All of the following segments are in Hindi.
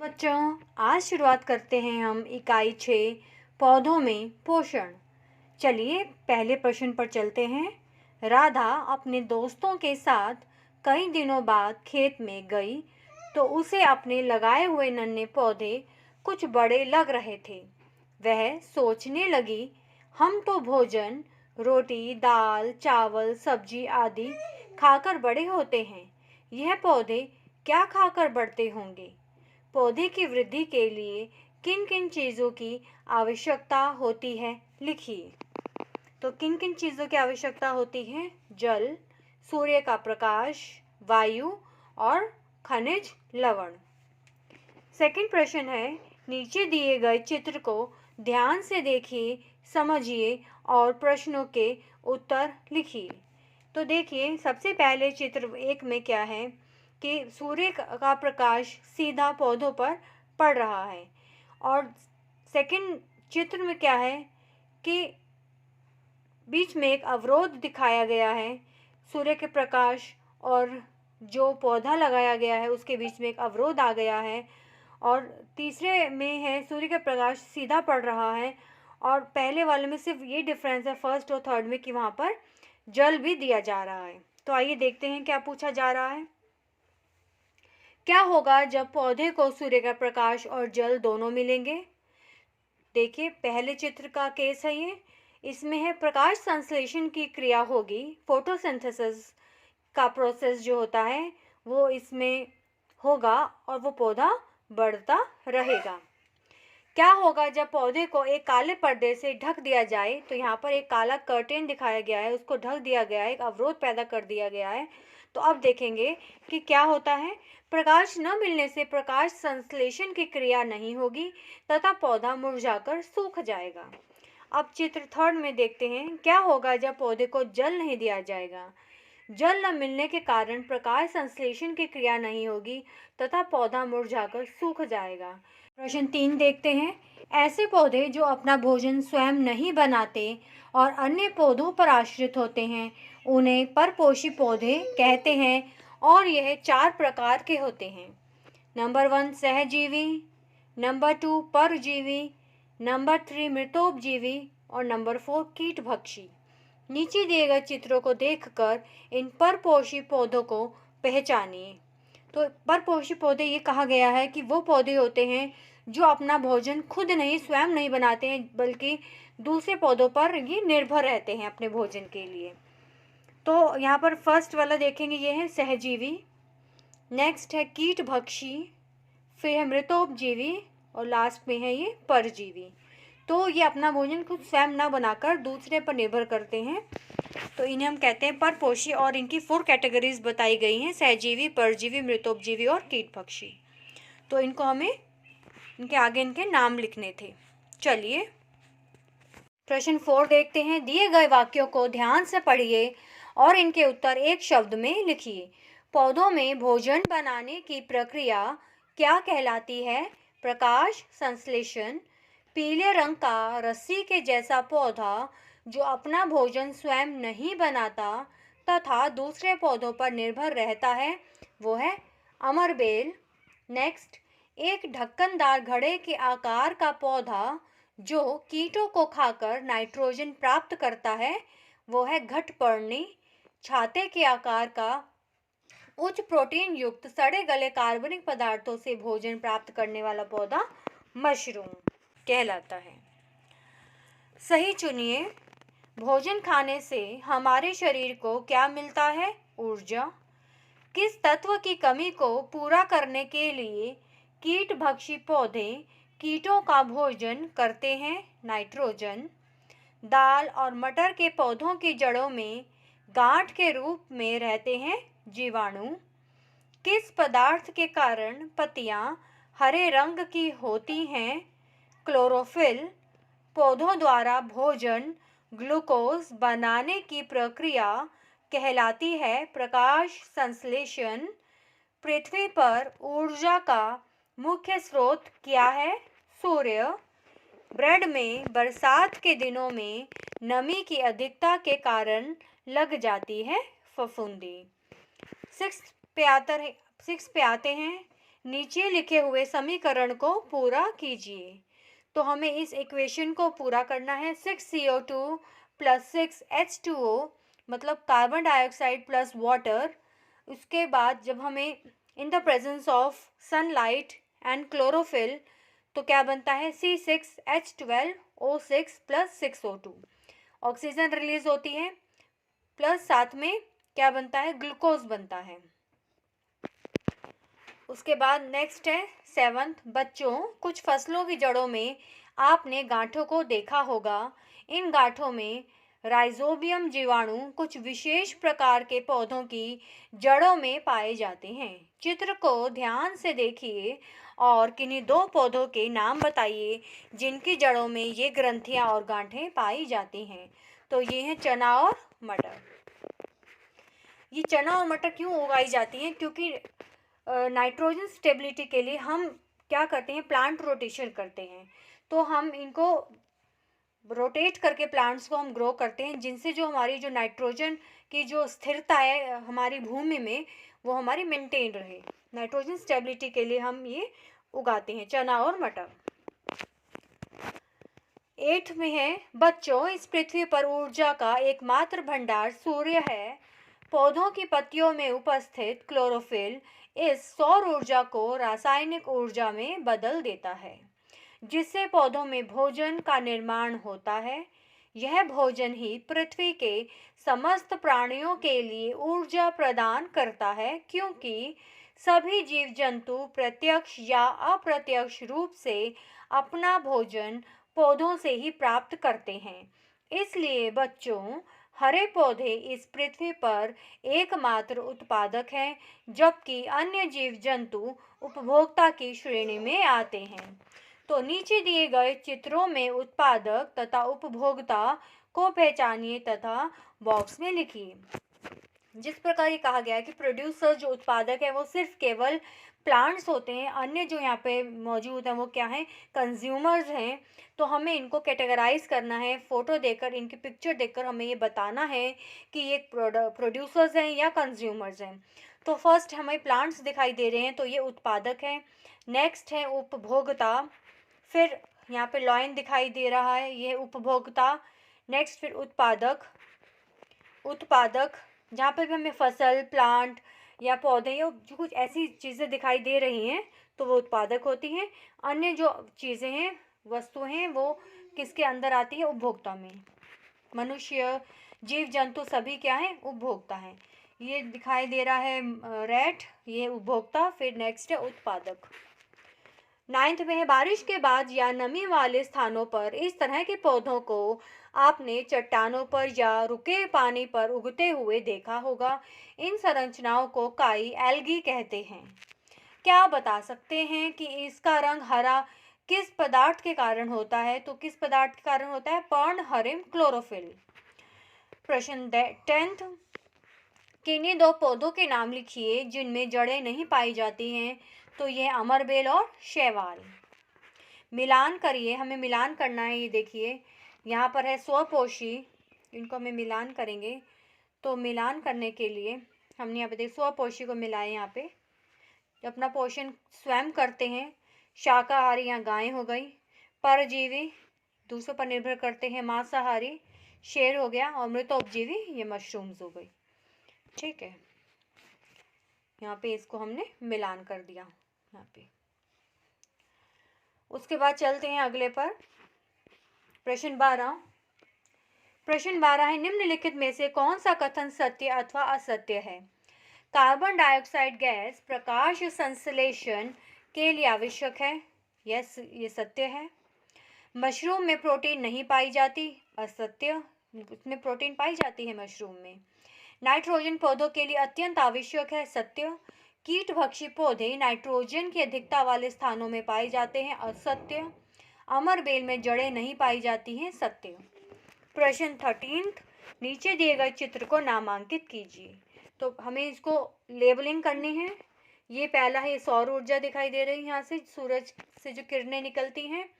बच्चों, आज शुरुआत करते हैं हम इकाई 6 पौधों में पोषण। चलिए पहले प्रश्न पर चलते हैं। राधा अपने दोस्तों के साथ कई दिनों बाद खेत में गई तो उसे अपने लगाए हुए नन्हे पौधे कुछ बड़े लग रहे थे। वह सोचने लगी, हम तो भोजन रोटी दाल चावल सब्जी आदि खाकर बड़े होते हैं। यह पौधे क्या खाकर बढ़ते होंगे? पौधे की वृद्धि के लिए किन किन चीज़ों की आवश्यकता होती है, लिखिए। तो किन किन चीज़ों की आवश्यकता होती है? जल, सूर्य का प्रकाश, वायु और खनिज लवण। सेकंड प्रश्न है, नीचे दिए गए चित्र को ध्यान से देखिए, समझिए और प्रश्नों के उत्तर लिखिए। तो देखिए, सबसे पहले चित्र 1 में क्या है कि सूर्य का प्रकाश सीधा पौधों पर पड़ रहा है। और सेकंड चित्र में क्या है कि बीच में एक अवरोध दिखाया गया है। सूर्य के प्रकाश और जो पौधा लगाया गया है उसके बीच में एक अवरोध आ गया है। और तीसरे में है सूर्य का प्रकाश सीधा पड़ रहा है। और पहले वाले में सिर्फ ये डिफरेंस है फर्स्ट और थर्ड में कि वहाँ पर जल भी दिया जा रहा है। तो आइए देखते हैं क्या पूछा जा रहा है। क्या होगा जब पौधे को सूर्य का प्रकाश और जल दोनों मिलेंगे? देखिए, पहले चित्र का केस है ये। इसमें है प्रकाश संश्लेषण की क्रिया होगी, फोटोसिंथेसिस का प्रोसेस जो होता है वो इसमें होगा और वो पौधा बढ़ता रहेगा। क्या होगा जब पौधे को एक काले पर्दे से ढक दिया जाए? तो यहाँ पर एक काला कर्टेन दिखाया गया है, उसको ढक दिया गया है, एक अवरोध पैदा कर दिया गया है। तो अब देखेंगे कि क्या होता है। प्रकाश न मिलने से प्रकाश संश्लेषण की क्रिया नहीं होगी तथा पौधा मुरझाकर सूख जाएगा। अब चित्र 3 में देखते हैं, क्या होगा जब पौधे को जल नहीं दिया जाएगा? जल न मिलने के कारण प्रकाश संश्लेषण की क्रिया नहीं होगी तथा पौधा मुरझाकर सूख जाएगा। प्रश्न 3 देखते हैं। ऐसे पौधे जो अपना भोजन स्वयं नहीं बनाते और अन्य पौधों पर आश्रित होते हैं उन्हें परपोषी पौधे कहते हैं और यह 4 प्रकार के होते हैं। नंबर 1 सहजीवी, नंबर 2 परजीवी, नंबर 3 मृतोपजीवी और नंबर 4 कीटभक्षी। नीचे दिए गए चित्रों को देखकर इन परपोषी पौधों को पहचानिए। तो परपोषी पौधे ये कहा गया है कि वो पौधे होते हैं जो अपना भोजन खुद नहीं स्वयं नहीं बनाते हैं बल्कि दूसरे पौधों पर ये निर्भर रहते हैं अपने भोजन के लिए। तो यहाँ पर फर्स्ट वाला देखेंगे, ये है सहजीवी, नेक्स्ट है कीटभक्षी, फिर है मृतोपजीवी और लास्ट में है ये परजीवी। तो ये अपना भोजन खुद स्वयं न बनाकर दूसरे पर निर्भर करते हैं, तो इन्हें हम कहते हैं परपोषी। और इनकी 4 कैटेगरीज बताई गई हैं, सहजीवी, परजीवी, मृतोपजीवी और कीटभक्षी। तो इनको हमें इनके आगे इनके नाम लिखने थे। चलिए प्रश्न 4 देखते हैं। दिए गए वाक्यों को ध्यान से पढ़िए और इनके उत्तर एक शब्द में लिखिए। पौधों में भोजन बनाने की प्रक्रिया क्या कहलाती है? प्रकाश संश्लेषण। पीले रंग का रस्सी के जैसा पौधा जो अपना भोजन स्वयं नहीं बनाता तथा दूसरे पौधों पर निर्भर रहता है वो है अमरबेल। नेक्स्ट, एक ढक्कनदार घड़े के आकार का पौधा जो कीटों को खाकर नाइट्रोजन प्राप्त करता है वो है घटपर्णी। छाते के आकार का उच्च प्रोटीन युक्त सड़े गले कार्बनिक पदार्थों से भोजन प्राप्त करने वाला पौधा मशरूम कहलाता है। सही चुनिए। भोजन खाने से हमारे शरीर को क्या मिलता है? ऊर्जा। किस तत्व की कमी को पूरा करने के लिए कीटभक्षी पौधे कीटों का भोजन करते हैं? नाइट्रोजन। दाल और मटर के पौधों की जड़ों में गांठ के रूप में रहते हैं जीवाणु। किस पदार्थ के कारण पत्तियां हरे रंग की होती हैं? क्लोरोफिल। पौधों द्वारा भोजन ग्लूकोज बनाने की प्रक्रिया कहलाती है प्रकाश संश्लेषण। पृथ्वी पर ऊर्जा का मुख्य स्रोत क्या है? सूर्य। ब्रेड में बरसात के दिनों में नमी की अधिकता के कारण लग जाती है फफूंदी। 6 पे आते हैं। नीचे लिखे हुए समीकरण को पूरा कीजिए। तो हमें इस इक्वेशन को पूरा करना है। 6CO2 प्लस 6H2O मतलब कार्बन डाइऑक्साइड प्लस वाटर। उसके बाद जब हमें in the presence of sunlight and chlorophyll तो क्या बनता है C6H12O6 plus 6O2 oxygen release होती है प्लस साथ में क्या बनता है ग्लूकोज बनता है। उसके बाद नेक्स्ट है 7th। बच्चों, कुछ फसलों की जड़ों में आपने गांठों को देखा होगा। इन गांठों में राइजोबियम जीवाणु कुछ विशेष प्रकार के पौधों की जड़ों में पाए जाते हैं। चित्र को ध्यान से देखिए और किन्हीं दो पौधों के नाम बताइए जिनकी जड़ों में ये ग्रंथियां और गांठें पाई जाती हैं। तो ये हैं चना और मटर। ये चना और मटर क्यों उगाई जाती हैं? क्योंकि नाइट्रोजन स्टेबिलिटी के लिए हम क्या करते हैं, प्लांट रोटेशन करते हैं। तो हम इनको रोटेट करके प्लांट्स को हम ग्रो करते हैं, जिनसे जो हमारी जो नाइट्रोजन की जो स्थिरता है हमारी भूमि में वो हमारी मेंटेन रहे। नाइट्रोजन स्टेबिलिटी के लिए हम ये उगाते हैं चना और मटर। 8 में है बच्चों, इस पृथ्वी पर ऊर्जा का एकमात्र भंडार सूर्य है। पौधों की पत्तियों में उपस्थित क्लोरोफिल इस सौर ऊर्जा को रासायनिक ऊर्जा में बदल देता है, जिससे पौधों में भोजन का निर्माण होता है। यह भोजन ही पृथ्वी के समस्त प्राणियों के लिए ऊर्जा प्रदान करता है, क्योंकि सभी जीव जंतु प्रत्यक्ष या अप्रत्यक्ष रूप से अपना भोजन पौधों से ही प्राप्त करते हैं। इसलिए बच्चों, हरे पौधे इस पृथ्वी पर एकमात्र उत्पादक हैं, जबकि अन्य जीव जंतु उपभोक्ता की श्रेणी में आते हैं। तो नीचे दिए गए चित्रों में उत्पादक तथा उपभोक्ता को पहचानिए तथा बॉक्स में लिखिए। जिस प्रकार ये कहा गया है कि प्रोड्यूसर जो उत्पादक है वो सिर्फ केवल प्लांट्स होते हैं, अन्य जो यहाँ पे मौजूद हैं वो क्या हैं, कंज्यूमर्स हैं। तो हमें इनको कैटेगराइज करना है, फ़ोटो देकर इनकी पिक्चर देखकर हमें ये बताना है कि ये प्रोड्यूसर्स हैं या कंज्यूमर्स हैं। तो फर्स्ट हमें प्लांट्स दिखाई दे रहे हैं, तो ये उत्पादक हैं। नेक्स्ट है उपभोक्ता, फिर यहाँ पे लॉयन दिखाई दे रहा है, ये उपभोक्ता। नेक्स्ट फिर उत्पादक जहाँ पे भी हमें फसल, प्लांट या पौधे या जो कुछ ऐसी चीज़ें दिखाई दे रही हैं तो वो उत्पादक होती हैं। अन्य जो चीज़ें हैं, वस्तुएं हैं, वो किसके अंदर आती है, उपभोक्ता में। मनुष्य, जीव जंतु सभी क्या हैं, उपभोक्ता हैं। ये दिखाई दे रहा है रैट, ये उपभोक्ता। फिर नेक्स्ट है उत्पादक। 9th में है बारिश के बाद या नमी वाले स्थानों पर इस तरह के पौधों को आपने चट्टानों पर या रुके पानी पर उगते हुए देखा होगा। इन संरचनाओं को काई एल्गी कहते हैं। क्या आप बता सकते हैं कि इसका रंग हरा किस पदार्थ के कारण होता है? तो किस पदार्थ के कारण होता है, पर्णहरित क्लोरोफिल। प्रश्न 10th, किन्हीं दो पौधों के नाम लिखिए जिनमें जड़ें नहीं पाई जाती हैं। तो ये अमरबेल और शैवाल। मिलान करिए, हमें मिलान करना है। ये देखिए यहाँ पर है स्वपोषी, इनको हमें मिलान करेंगे। तो मिलान करने के लिए हमने यहाँ पे देख स्वपोषी को मिलाए। यहाँ पे अपना पोषण स्वयं करते हैं। शाकाहारी यहाँ गाय हो गई, परजीवी दूसरों पर निर्भर करते हैं, मांसाहारी शेर हो गया, और मृतोपजीवी ये मशरूम्स हो गई। ठीक है, यहाँ पे इसको हमने मिलान कर दिया यहाँ पे। उसके बाद चलते हैं अगले पर। प्रश्न 12 है निम्नलिखित में से कौन सा कथन सत्य अथवा असत्य है? कार्बन डाइऑक्साइड गैस प्रकाश संश्लेषण के लिए आवश्यक है। यस, ये सत्य है। मशरूम में प्रोटीन नहीं पाई जाती, असत्य। उसमें प्रोटीन पाई जाती है मशरूम में। नाइट्रोजन पौधों के लिए अत्यंत आवश्यक है, सत्य। कीटभक्षी पौधे नाइट्रोजन की अधिकता वाले स्थानों में पाए जाते हैं, असत्य। अमरबेल में जड़ें नहीं पाई जाती हैं, सत्य। प्रश्न 13, नीचे दिए गए चित्र को नामांकित कीजिए। तो हमें इसको लेबलिंग करनी है। ये पहला है, सौर ऊर्जा दिखाई दे रही है, यहाँ से सूरज से जो किरणें निकलती हैं,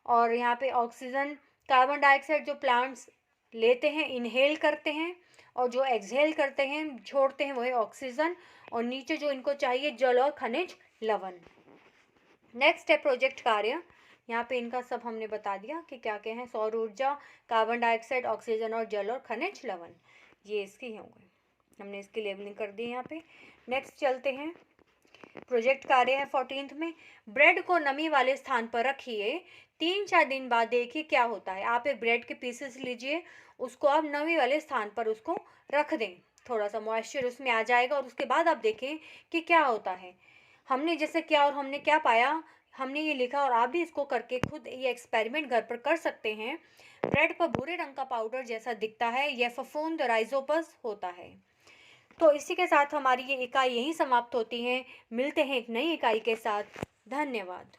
और यहाँ पे ऑक्सीजन, कार्बन डाइऑक्साइड जो प्लांट्स लेते हैं, इनहेल करते हैं, और जो एक्सहेल करते हैं, छोड़ते हैं, वो है ऑक्सीजन। और नीचे जो इनको चाहिए जल और खनिज लवण। नेक्स्ट है प्रोजेक्ट कार्य। यहाँ पे इनका सब हमने बता दिया कि क्या क्या है। सौर ऊर्जा, कार्बन डाइऑक्साइड, ऑक्सीजन और जल और खनिज लवण, ये इसकी हो गई। हमने इसकी लेबलिंग कर दी यहाँ पे। नेक्स्ट चलते हैं। प्रोजेक्ट कार्य है 14th में, ब्रेड को नमी वाले स्थान पर रखिए, 3-4 दिन बाद देखिए क्या होता है। आप एक ब्रेड के पीसेस लीजिए, उसको आप नमी वाले स्थान पर उसको रख दें, थोड़ा सा मॉइस्चर उसमें आ जाएगा और उसके बाद आप देखें कि क्या होता है। हमने जैसे किया और हमने क्या पाया, हमने ये लिखा और आप भी इसको करके खुद ये एक्सपेरिमेंट घर पर कर सकते हैं। ब्रेड पर भूरे रंग का पाउडर जैसा दिखता है, यह फफूंद राइजोपस होता है। तो इसी के साथ हमारी ये इकाई यहीं समाप्त होती है। मिलते हैं एक नई इकाई के साथ। धन्यवाद।